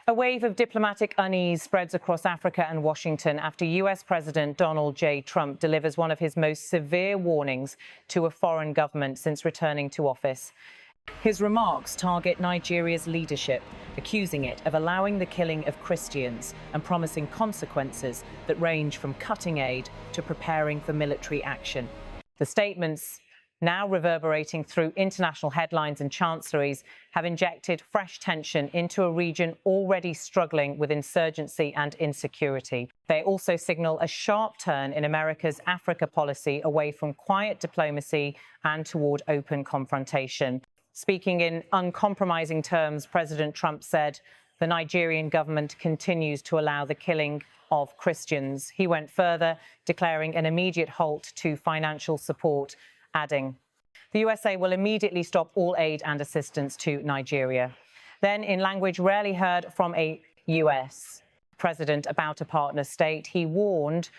A wave of diplomatic unease spreads across Africa and Washington after US President Donald J. Trump delivers one of his most severe warnings to a foreign government since returning to office. His remarks target Nigeria's leadership, accusing it of allowing the killing of Christians and promising consequences that range from cutting aid to preparing for military action. The statements, now reverberating through international headlines and chancelleries, have injected fresh tension into a region already struggling with insurgency and insecurity. They also signal a sharp turn in America's Africa policy away from quiet diplomacy and toward open confrontation. Speaking in uncompromising terms, President Trump said the Nigerian government continues to allow the killing of Christians. He went further, declaring an immediate halt to financial support, adding, "The USA will immediately stop all aid and assistance to Nigeria." Then, in language rarely heard from a US president about a partner state, he warned,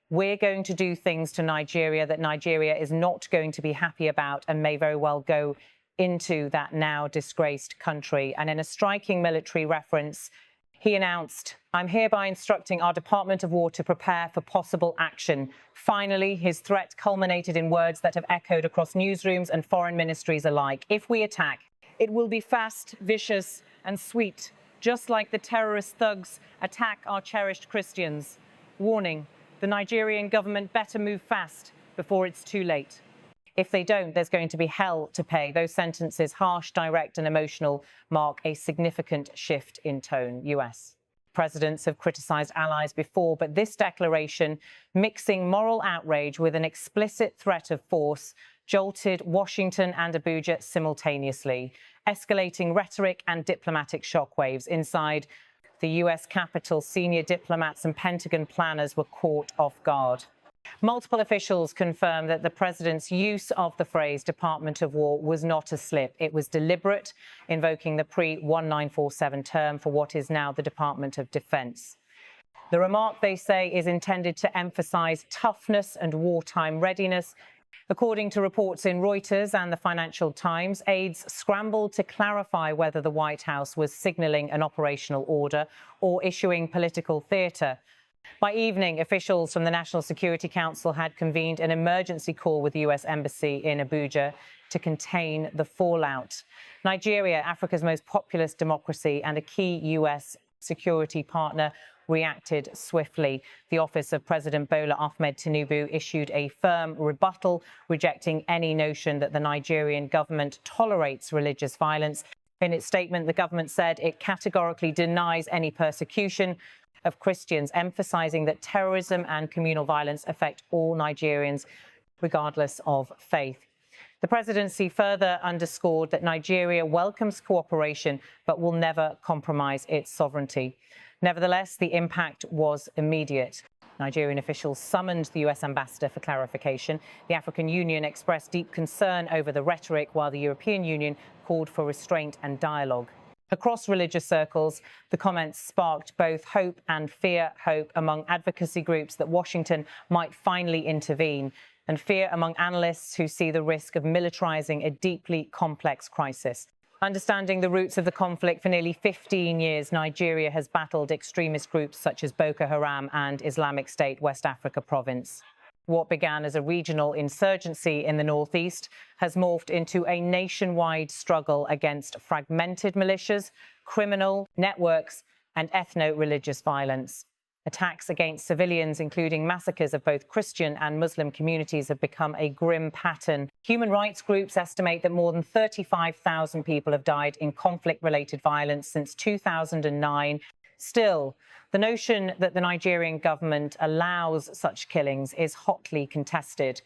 "We're going to do things to Nigeria that Nigeria is not going to be happy about and may very well go into that now disgraced country." And in a striking military reference, he announced, "I'm hereby instructing our Department of War to prepare for possible action." Finally, his threat culminated in words that have echoed across newsrooms and foreign ministries alike. "If we attack, it will be fast, vicious, and sweet, just like the terrorist thugs attack our cherished Christians. Warning, the Nigerian government better move fast before it's too late. If they don't, there's going to be hell to pay." Those sentences, harsh, direct, and emotional, mark a significant shift in tone. US presidents have criticized allies before, but this declaration, mixing moral outrage with an explicit threat of force, jolted Washington and Abuja simultaneously, escalating rhetoric and diplomatic shockwaves. Inside the US Capitol, senior diplomats and Pentagon planners were caught off guard. Multiple officials confirmed that the president's use of the phrase Department of War was not a slip. It was deliberate, invoking the pre-1947 term for what is now the Department of Defense. The remark, they say, is intended to emphasize toughness and wartime readiness. According to reports in Reuters and the Financial Times, aides scrambled to clarify whether the White House was signaling an operational order or issuing political theatre. By evening, officials from the National Security Council had convened an emergency call with the US Embassy in Abuja to contain the fallout. Nigeria, Africa's most populous democracy and a key US security partner, reacted swiftly. The office of President Bola Tinubu issued a firm rebuttal, rejecting any notion that the Nigerian government tolerates religious violence. In its statement, the government said it categorically denies any persecution of Christians, emphasizing that terrorism and communal violence affect all Nigerians, regardless of faith. The presidency further underscored that Nigeria welcomes cooperation, but will never compromise its sovereignty. Nevertheless, the impact was immediate. Nigerian officials summoned the US ambassador for clarification. The African Union expressed deep concern over the rhetoric, while the European Union called for restraint and dialogue. Across religious circles, the comments sparked both hope and fear. Hope among advocacy groups that Washington might finally intervene, and fear among analysts who see the risk of militarizing a deeply complex crisis. Understanding the roots of the conflict, for nearly 15 years, Nigeria has battled extremist groups such as Boko Haram and Islamic State West Africa province. What began as a regional insurgency in the northeast has morphed into a nationwide struggle against fragmented militias, criminal networks, and ethno-religious violence. Attacks against civilians, including massacres of both Christian and Muslim communities, have become a grim pattern. Human rights groups estimate that more than 35,000 people have died in conflict-related violence since 2009. Still, the notion that the Nigerian government allows such killings is hotly contested.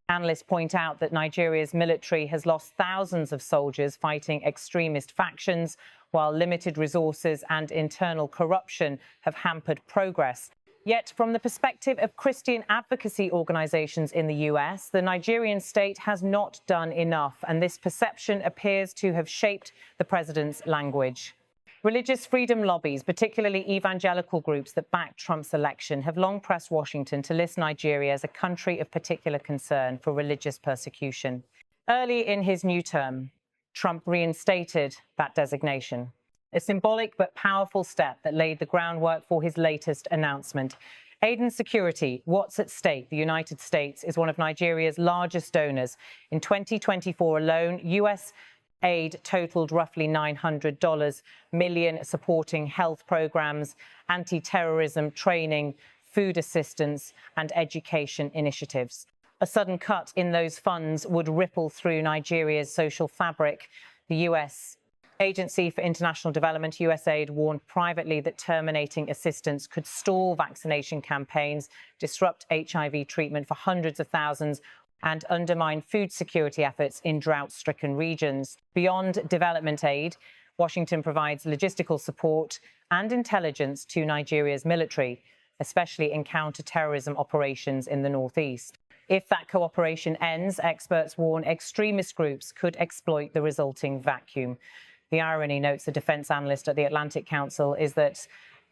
Analysts point out that Nigeria's military has lost thousands of soldiers fighting extremist factions, while limited resources and internal corruption have hampered progress. Yet, from the perspective of Christian advocacy organizations in the US, the Nigerian state has not done enough, and this perception appears to have shaped the president's language. Religious freedom lobbies, particularly evangelical groups that backed Trump's election, have long pressed Washington to list Nigeria as a country of particular concern for religious persecution. Early in his new term, Trump reinstated that designation. a symbolic but powerful step that laid the groundwork for his latest announcement. Aid and security, what's at stake? The United States is one of Nigeria's largest donors. In 2024 alone, U.S. aid totaled roughly $900 million, supporting health programs, anti-terrorism training, food assistance, and education initiatives. A sudden cut in those funds would ripple through Nigeria's social fabric. The U.S. Agency for International Development, USAID, warned privately that terminating assistance could stall vaccination campaigns, disrupt HIV treatment for hundreds of thousands, and undermine food security efforts in drought-stricken regions. Beyond development aid, Washington provides logistical support and intelligence to Nigeria's military, especially in counter-terrorism operations in the northeast. If that cooperation ends, experts warn extremist groups could exploit the resulting vacuum. The irony, notes a defense analyst at the Atlantic Council, is that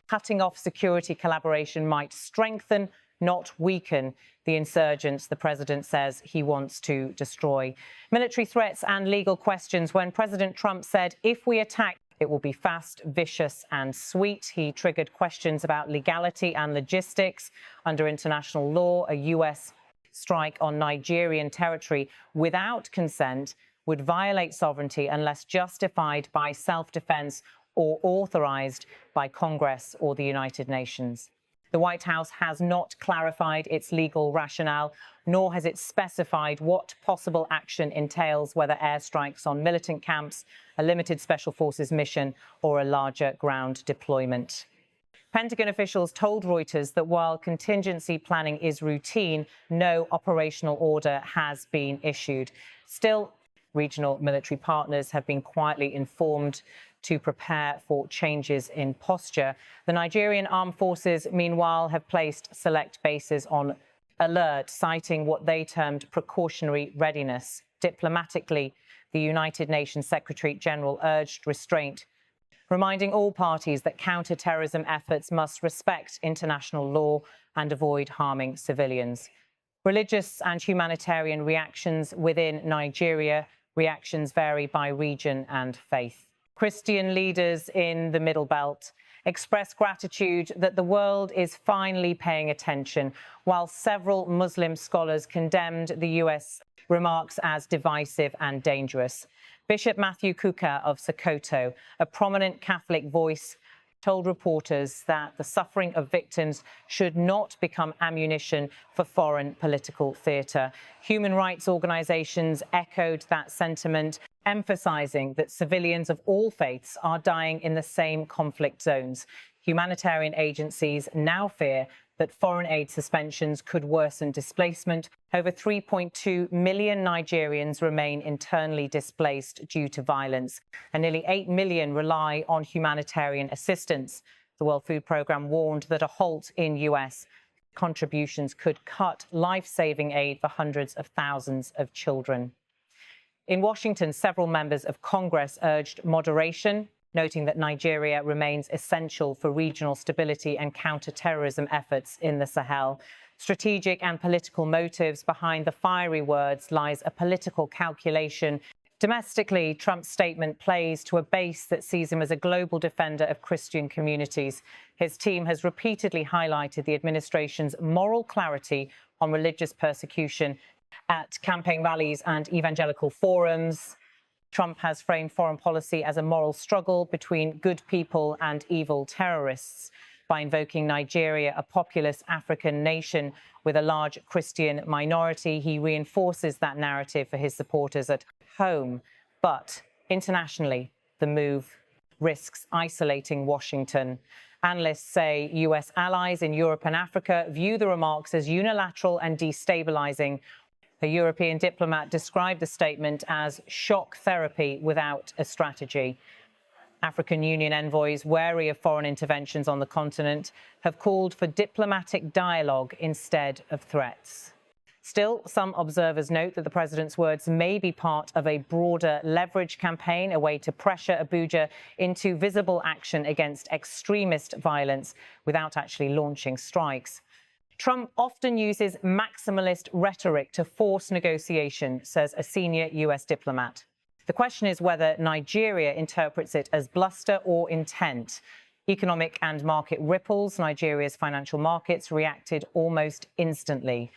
cutting off security collaboration might strengthen, not weaken, the insurgents the president says he wants to destroy. Military threats and legal questions when President Trump said, if we attack, it will be fast, vicious and sweet. He triggered questions about legality and logistics. Under international law, a U.S. strike on Nigerian territory without consent would violate sovereignty unless justified by self-defense or authorized by Congress or the United Nations. The White House has not clarified its legal rationale, nor has it specified what possible action entails, whether airstrikes on militant camps, a limited special forces mission, or a larger ground deployment. Pentagon officials told Reuters that while contingency planning is routine, no operational order has been issued. Still, regional military partners have been quietly informed to prepare for changes in posture. The Nigerian armed forces, meanwhile, have placed select bases on alert, citing what they termed precautionary readiness. Diplomatically, the United Nations Secretary General urged restraint, reminding all parties that counter-terrorism efforts must respect international law and avoid harming civilians. Religious and humanitarian reactions within Nigeria. Reactions vary by region and faith. Christian leaders in the Middle Belt expressed gratitude that the world is finally paying attention, while several Muslim scholars condemned the U.S. remarks as divisive and dangerous. Bishop Matthew Kuka of Sokoto, a prominent Catholic voice, told reporters that the suffering of victims should not become ammunition for foreign political theatre. Human rights organisations echoed that sentiment, emphasising that civilians of all faiths are dying in the same conflict zones. Humanitarian agencies now fear that foreign aid suspensions could worsen displacement. Over 3.2 million Nigerians remain internally displaced due to violence, and nearly 8 million rely on humanitarian assistance. The World Food Programme warned that a halt in U.S. contributions could cut life-saving aid for hundreds of thousands of children. In Washington, several members of Congress urged moderation, noting that Nigeria remains essential for regional stability and counter-terrorism efforts in the Sahel. Strategic and political motives behind the fiery words lies a political calculation. Domestically, Trump's statement plays to a base that sees him as a global defender of Christian communities. His team has repeatedly highlighted the administration's moral clarity on religious persecution at campaign rallies and evangelical forums. Trump has framed foreign policy as a moral struggle between good people and evil terrorists. By invoking Nigeria, a populous African nation with a large Christian minority, he reinforces that narrative for his supporters at home. But internationally, the move risks isolating Washington. Analysts say U.S. allies in Europe and Africa view the remarks as unilateral and destabilizing. A European diplomat described the statement as shock therapy without a strategy. African Union envoys, wary of foreign interventions on the continent, have called for diplomatic dialogue instead of threats. Still, some observers note that the president's words may be part of a broader leverage campaign, a way to pressure Abuja into visible action against extremist violence without actually launching strikes. Trump often uses maximalist rhetoric to force negotiation, says a senior U.S. diplomat. The question is whether Nigeria interprets it as bluster or intent. Economic and market ripples. Nigeria's financial markets reacted almost instantly.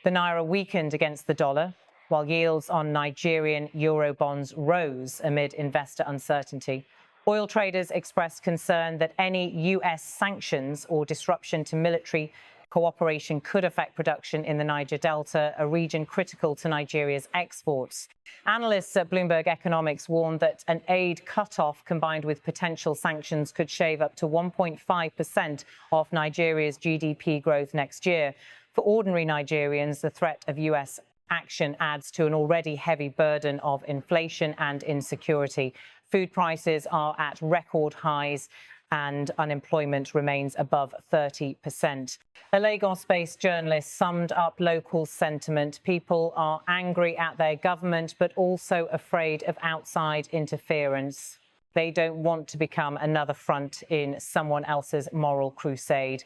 The naira weakened against the dollar, while yields on Nigerian euro bonds rose amid investor uncertainty. Oil traders expressed concern that any US sanctions or disruption to military cooperation could affect production in the Niger Delta, a region critical to Nigeria's exports. Analysts at Bloomberg Economics warned that an aid cutoff combined with potential sanctions could shave up to 1.5% of Nigeria's GDP growth next year. For ordinary Nigerians, the threat of US action adds to an already heavy burden of inflation and insecurity. Food prices are at record highs and unemployment remains above 30%. A Lagos-based journalist summed up local sentiment. People are angry at their government, but also afraid of outside interference. They don't want to become another front in someone else's moral crusade.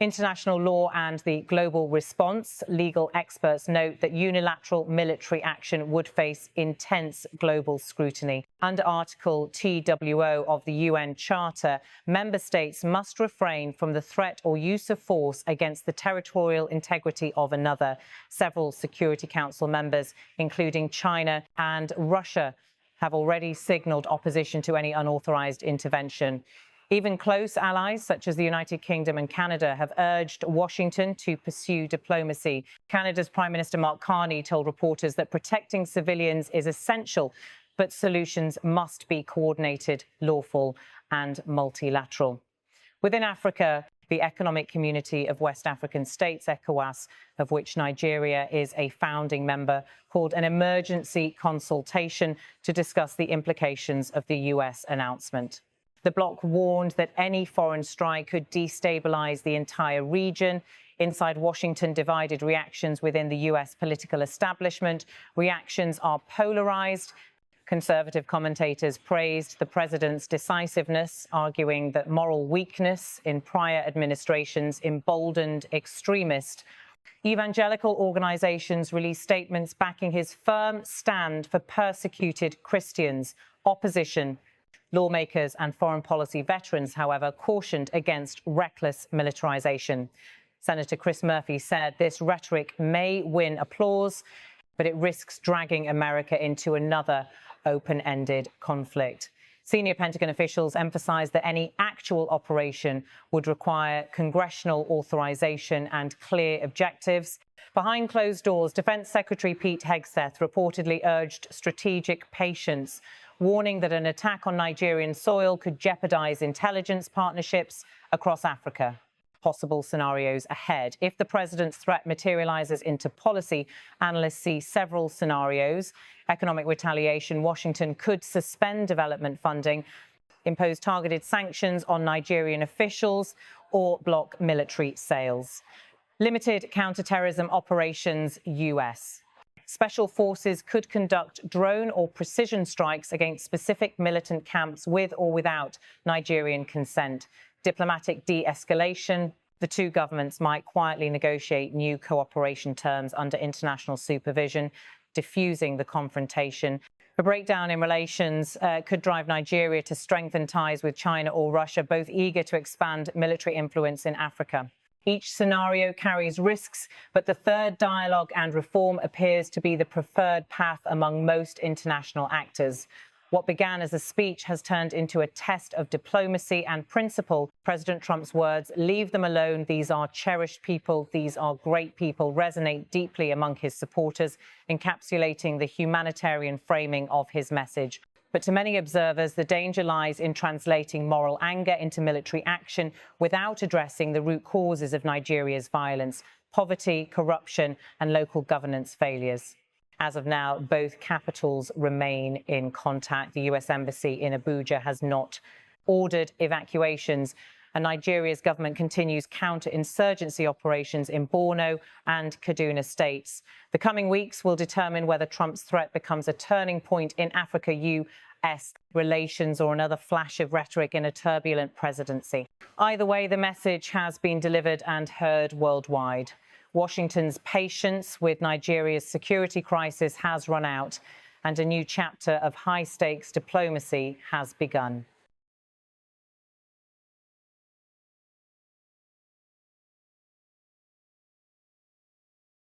International law and the global response. Legal experts note that unilateral military action would face intense global scrutiny. Under Article TWO of the UN Charter, member states must refrain from the threat or use of force against the territorial integrity of another. Several Security Council members, including China and Russia, have already signalled opposition to any unauthorised intervention. Even close allies, such as the United Kingdom and Canada, have urged Washington to pursue diplomacy. Canada's Prime Minister Mark Carney told reporters that protecting civilians is essential, but solutions must be coordinated, lawful and multilateral. Within Africa, the Economic Community of West African States, ECOWAS, of which Nigeria is a founding member, called an emergency consultation to discuss the implications of the US announcement. The bloc warned that any foreign strike could destabilize the entire region. Inside Washington, divided reactions within the US political establishment. Reactions are polarized. Conservative commentators praised the president's decisiveness, arguing that moral weakness in prior administrations emboldened extremists. Evangelical organizations released statements backing his firm stand for persecuted Christians. Opposition, lawmakers and foreign policy veterans, however, cautioned against reckless militarization. Senator Chris Murphy said this rhetoric may win applause, but it risks dragging America into another open-ended conflict. Senior Pentagon officials emphasized that any actual operation would require congressional authorization and clear objectives. Behind closed doors, Defense Secretary Pete Hegseth reportedly urged strategic patience, warning that an attack on Nigerian soil could jeopardize intelligence partnerships across Africa. Possible scenarios ahead. If the president's threat materializes into policy, analysts see several scenarios. Economic retaliation. Washington could suspend development funding, impose targeted sanctions on Nigerian officials, or block military sales. Limited counterterrorism operations, US. Special forces could conduct drone or precision strikes against specific militant camps with or without Nigerian consent. Diplomatic de-escalation. The two governments might quietly negotiate new cooperation terms under international supervision, diffusing the confrontation. A breakdown in relations could drive Nigeria to strengthen ties with China or Russia, both eager to expand military influence in Africa. Each scenario carries risks, but the third, dialogue and reform, appears to be the preferred path among most international actors. What began as a speech has turned into a test of diplomacy and principle. President Trump's words, "Leave them alone. These are cherished people. These are great people," resonate deeply among his supporters, encapsulating the humanitarian framing of his message. But to many observers, the danger lies in translating moral anger into military action without addressing the root causes of Nigeria's violence: poverty, corruption, and local governance failures. As of now, both capitals remain in contact. The US Embassy in Abuja has not ordered evacuations, and Nigeria's government continues counterinsurgency operations in Borno and Kaduna states. The coming weeks will determine whether Trump's threat becomes a turning point in Africa-US relations or another flash of rhetoric in a turbulent presidency. Either way, the message has been delivered and heard worldwide. Washington's patience with Nigeria's security crisis has run out. and a new chapter of high-stakes diplomacy has begun.